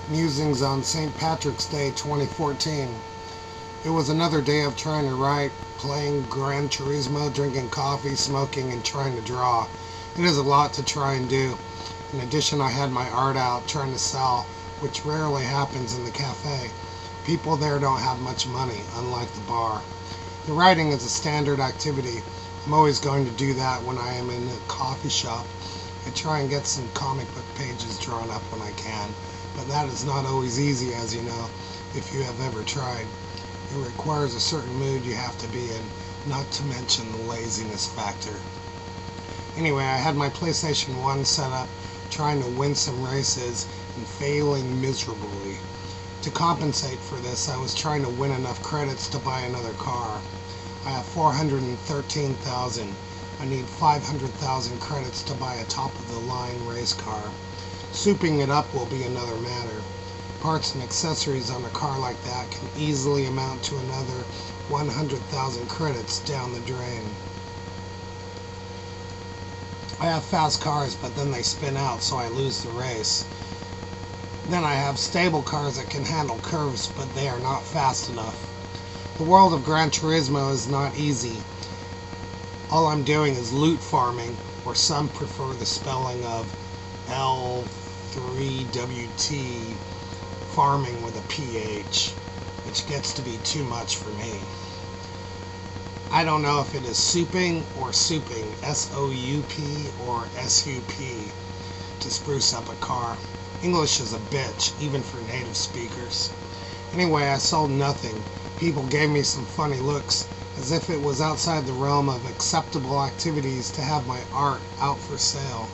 Musings on St. Patrick's Day 2014. It was another day of trying to write, playing Gran Turismo, drinking coffee, smoking, and trying to draw. It is a lot to try and do. In addition, I had my art out trying to sell, which rarely happens in the cafe. People there don't have much money, unlike the bar. The writing is a standard activity. I'm always going to do that when I am in a coffee shop. I try and get some comic book pages drawn up when I can, but that is not always easy, as you know, if you have ever tried. It requires a certain mood you have to be in, not to mention the laziness factor. Anyway, I had my PlayStation 1 set up, trying to win some races and failing miserably. To compensate for this, I was trying to win enough credits to buy another car. I have 413,000. I need 500,000 credits to buy a top-of-the-line race car. Souping it up will be another matter. Parts and accessories on a car like that can easily amount to another 100,000 credits down the drain. I have fast cars, but then they spin out, so I lose the race. Then I have stable cars that can handle curves, but they are not fast enough. The world of Gran Turismo is not easy. All I'm doing is loot farming, or some prefer the spelling of L3WT, farming with a PH, which gets to be too much for me. I don't know if it is souping or souping, S-O-U-P or S-U-P, to spruce up a car. English is a bitch, even for native speakers. Anyway, I sold nothing. People gave me some funny looks, as if it was outside the realm of acceptable activities to have my art out for sale.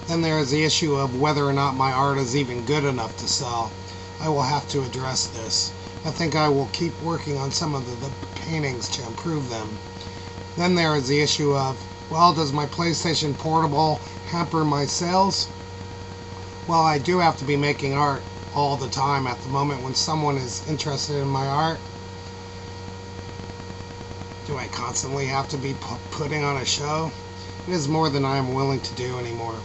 Then there is the issue of whether or not my art is even good enough to sell. I will have to address this. I think I will keep working on some of the paintings to improve them. Then there is the issue of, well, does my PlayStation Portable hamper my sales? Well, I do have to be making art all the time at the moment when someone is interested in my art. Do I constantly have to be putting on a show? It is more than I am willing to do anymore.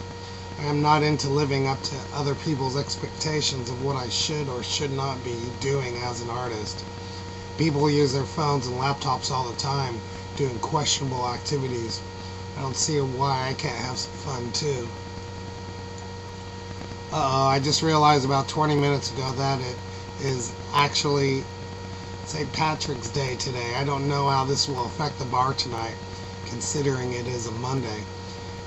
I am not into living up to other people's expectations of what I should or should not be doing as an artist. People use their phones and laptops all the time, doing questionable activities. I don't see why I can't have some fun too. I just realized about 20 minutes ago that it is actually St. Patrick's Day today. I don't know how this will affect the bar tonight, considering it is a Monday.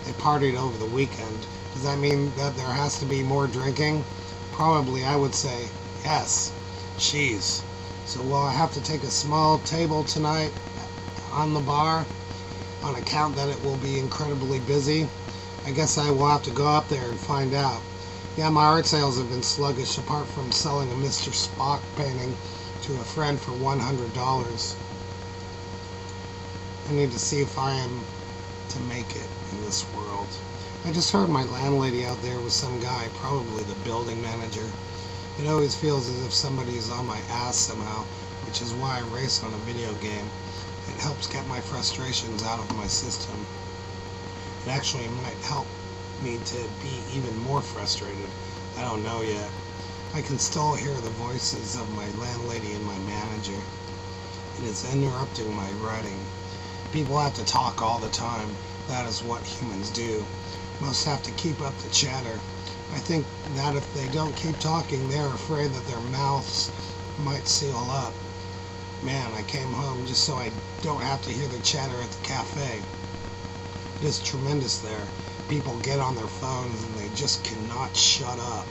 They partied over the weekend. Does that mean that there has to be more drinking? Probably, I would say yes. Jeez. So will I have to take a small table tonight on the bar on account that it will be incredibly busy? I guess I will have to go up there and find out. Yeah, my art sales have been sluggish apart from selling a Mr. Spock painting to a friend for $100. I need to see if I am to make it in this world. I just heard my landlady out there with some guy, probably the building manager. It always feels as if somebody is on my ass somehow, which is why I race on a video game. It helps get my frustrations out of my system. It actually might help me to be even more frustrated. I don't know yet. I can still hear the voices of my landlady and my manager. It is interrupting my writing. People have to talk all the time. That is what humans do. Most have to keep up the chatter. I think that if they don't keep talking, they're afraid that their mouths might seal up. Man, I came home just so I don't have to hear the chatter at the cafe. It is tremendous there. People get on their phones and they just cannot shut up.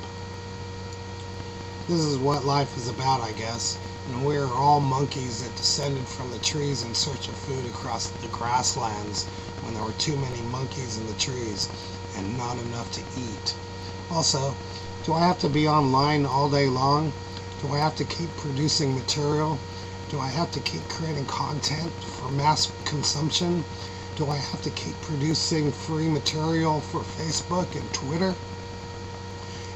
This is what life is about, I guess. And we are all monkeys that descended from the trees in search of food across the grasslands when there were too many monkeys in the trees and not enough to eat. Also, do I have to be online all day long? Do I have to keep producing material? Do I have to keep creating content for mass consumption? Do I have to keep producing free material for Facebook and Twitter?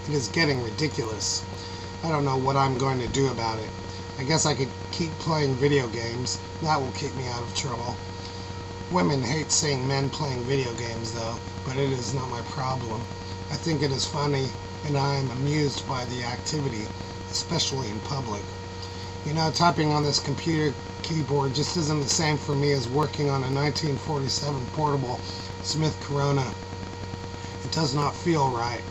It is getting ridiculous. I don't know what I'm going to do about it. I guess I could keep playing video games. That will keep me out of trouble. Women hate seeing men playing video games though, but it is not my problem. I think it is funny and I am amused by the activity, especially in public. You know, typing on this computer keyboard just isn't the same for me as working on a 1947 portable Smith Corona. It does not feel right.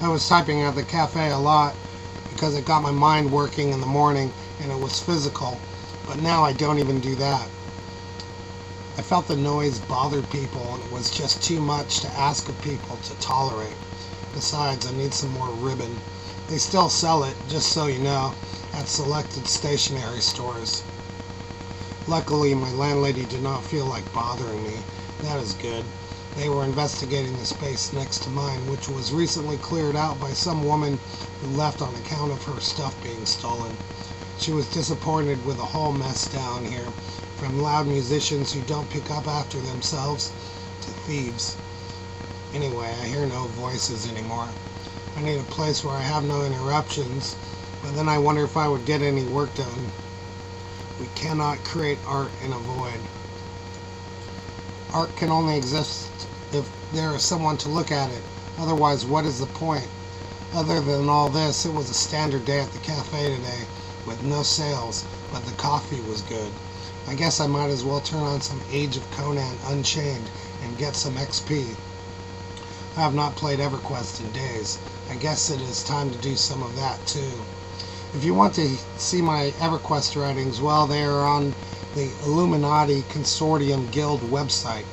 I was typing at the cafe a lot because it got my mind working in the morning and it was physical, but now I don't even do that. I felt the noise bothered people and it was just too much to ask of people to tolerate. Besides, I need some more ribbon. They still sell it, just so you know, at selected stationery stores. Luckily, my landlady did not feel like bothering me. That is good. They were investigating the space next to mine, which was recently cleared out by some woman who left on account of her stuff being stolen. She was disappointed with the whole mess down here, from loud musicians who don't pick up after themselves to thieves. Anyway, I hear no voices anymore. I need a place where I have no interruptions, but then I wonder if I would get any work done. We cannot create art in a void. Art can only exist if there is someone to look at it. Otherwise, what is the point? Other than all this, it was a standard day at the cafe today, with no sales, but the coffee was good. I guess I might as well turn on some Age of Conan Unchained and get some XP. I have not played EverQuest in days. I guess it is time to do some of that too. If you want to see my EverQuest writings, well, they are on the Illuminati Consortium Guild website.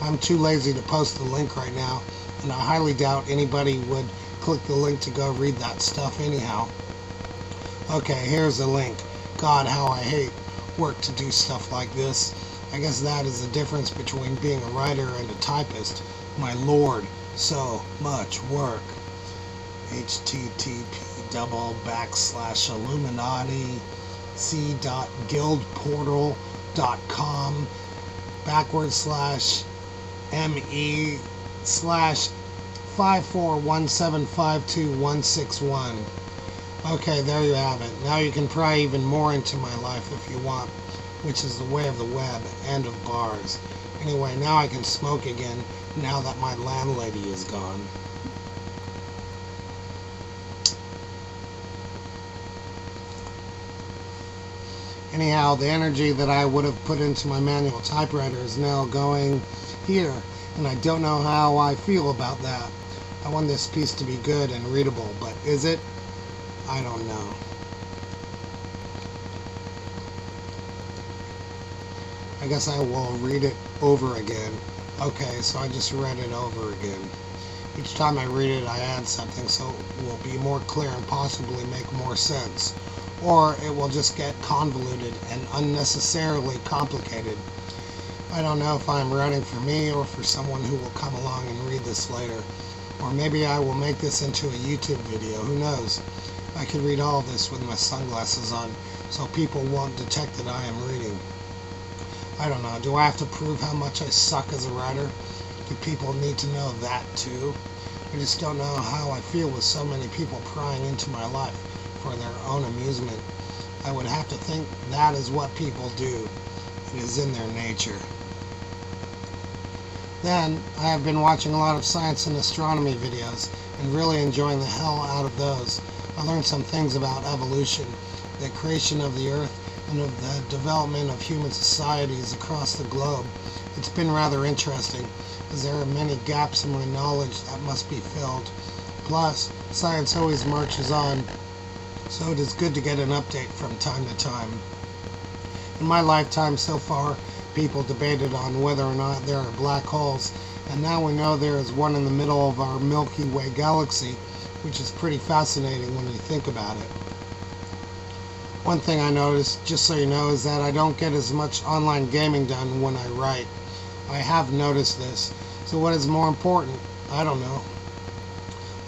I'm too lazy to post the link right now, and I highly doubt anybody would click the link to go read that stuff anyhow. Okay, here's the link. God, how I hate work to do stuff like this. I guess that is the difference between being a writer and a typist. My lord, so much work. http://illuminati.guildportal.com/me/5417526161. Okay, there you have it. Now you can pry even more into my life if you want, which is the way of the web and of bars. Anyway, now I can smoke again, now that my landlady is gone. Anyhow, the energy that I would have put into my manual typewriter is now going here, and I don't know how I feel about that. I want this piece to be good and readable, but is it? I don't know. I guess I will read it over again. Okay, so I just read it over again. Each time I read it, I add something so it will be more clear and possibly make more sense. Or it will just get convoluted and unnecessarily complicated. I don't know if I'm writing for me or for someone who will come along and read this later. Or maybe I will make this into a YouTube video, who knows? I could read all of this with my sunglasses on, so people won't detect that I am reading. I don't know, do I have to prove how much I suck as a writer? Do people need to know that too? I just don't know how I feel with so many people prying into my life for their own amusement. I would have to think that is what people do. It is in their nature. Then, I have been watching a lot of science and astronomy videos and really enjoying the hell out of those. I learned some things about evolution, the creation of the Earth, and of the development of human societies across the globe. It's been rather interesting, as there are many gaps in my knowledge that must be filled. Plus, science always marches on, so it is good to get an update from time to time. In my lifetime so far, people debated on whether or not there are black holes, and now we know there is one in the middle of our Milky Way galaxy, which is pretty fascinating when you think about it. One thing I noticed, just so you know, is that I don't get as much online gaming done when I write. I have noticed this. So what is more important? I don't know.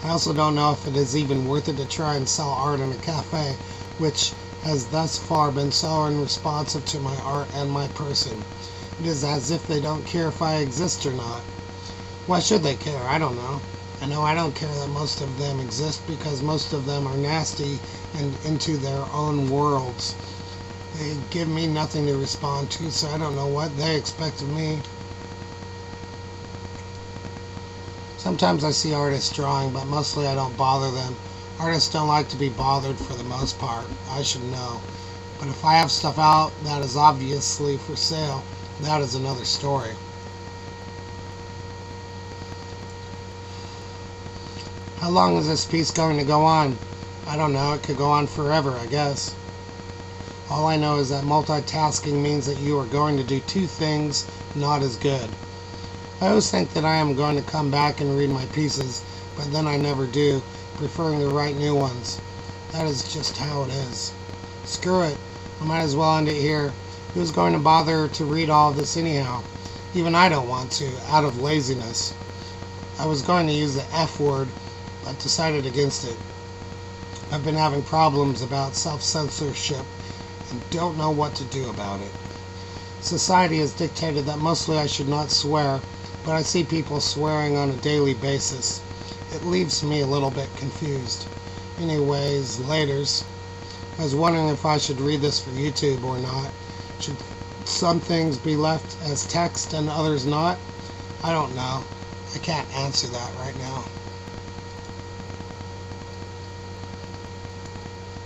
I also don't know if it is even worth it to try and sell art in a cafe, which has thus far been so unresponsive to my art and my person. It is as if they don't care if I exist or not. Why should they care? I don't know. I know I don't care that most of them exist because most of them are nasty and into their own worlds. They give me nothing to respond to, so I don't know what they expect of me. Sometimes I see artists drawing, but mostly I don't bother them. Artists don't like to be bothered for the most part. I should know. But if I have stuff out that is obviously for sale, that is another story. How long is this piece going to go on? I don't know. It could go on forever, I guess. All I know is that multitasking means that you are going to do two things not as good. I always think that I am going to come back and read my pieces, but then I never do, preferring to write new ones. That is just how it is. Screw it. I might as well end it here. Who's going to bother to read all of this anyhow? Even I don't want to, out of laziness. I was going to use the F word, but decided against it. I've been having problems about self-censorship and don't know what to do about it. Society has dictated that mostly I should not swear, but I see people swearing on a daily basis. It leaves me a little bit confused. Anyways, laters. I was wondering if I should read this for YouTube or not. Should some things be left as text and others not? I don't know. I can't answer that right now.